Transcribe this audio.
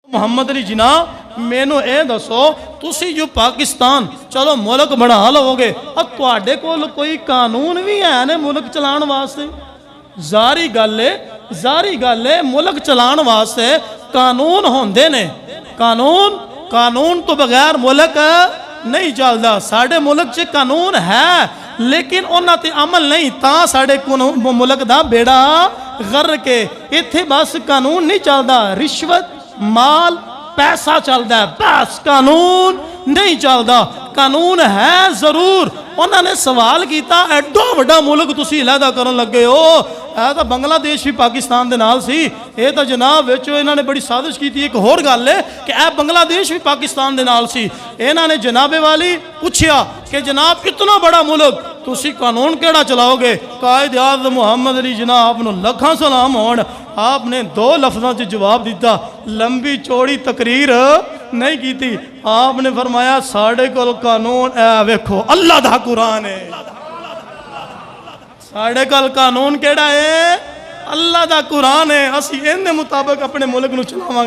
ਮੁਹੰਮਦ ਅਲੀ ਜਨਾਬ ਮੈਨੂੰ ਇਹ ਦੱਸੋ ਤੁਸੀਂ ਜੋ ਪਾਕਿਸਤਾਨ ਚਲੋ ਮੁਲਕ ਬਣਾ ਲਵੋਗੇ ਤੁਹਾਡੇ ਕੋਲ ਕੋਈ ਕਾਨੂੰਨ ਵੀ ਹੈ ਨੇ ਮੁਲਕ ਚਲਾਉਣ ਵਾਸਤੇ ਜ਼ਾਰੀ ਗੱਲ ਹੈ ਮੁਲਕ ਚਲਾਉਣ ਵਾਸਤੇ ਕਾਨੂੰਨ ਹੁੰਦੇ ਨੇ ਕਾਨੂੰਨ ਤੋਂ ਬਗੈਰ ਮੁਲਕ नहीं चलता साडे मुल्क च कानून है लेकिन उन्हां ते अमल नहीं तां साडे मुल्क दा बेड़ा गर्क के इत्थे बस कानून नहीं चलता रिश्वत माल पैसा चलता है बस कानून नहीं चलता कानून है जरूर उन्होंने सवाल किया एडो वड्डा मुल्क तुसीं अलहदा करन लगे हो ਇਹ ਤਾਂ ਬੰਗਲਾਦੇਸ਼ ਵੀ ਪਾਕਿस्तान ਦੇ ਨਾਲ ਸੀ ਇਹ ਤਾਂ ਜਨਾਬ ਵਿੱਚ ਇਹਨਾਂ ਨੇ ਬੜੀ ਸਾਜ਼ਿਸ਼ ਕੀਤੀ ਇੱਕ ਹੋਰ ਗੱਲ ਹੈ ਕਿ ਇਹ ਬੰਗਲਾਦੇਸ਼ ਵੀ ਪਾਕਿस्तान ਦੇ ਨਾਲ ਸੀ ਇਹਨਾਂ ਨੇ ਜਨਾਬੇ ਵਾਲੀ ਪੁੱਛਿਆ ਕਿ ਜਨਾਬ ਇਤਨਾ ਬੜਾ ਮੁਲਕ ਤੁਸੀਂ ਕਾਨੂੰਨ ਕਿਹੜਾ ਚਲਾਓਗੇ ਕਾਇਦ ਆਜ਼ਮ ਮੁਹੰਮਦ ਅਲੀ ਜਨਾਬ ਨੂੰ ਲੱਖਾਂ ਸਲਾਮ ਹੋਣ आपने दो लफ्ज़ों से जवाब दिता लंबी चौड़ी तकरीर नहीं की थी आपने फरमाया साढ़े कोल कानून ए वेखो अल्लाह दा कुरान है साढ़े कोल कानून केड़ा है अल्लाह दा कुरान है असी इहदे मुताबिक अपने मुल्क नूं चलावांगे।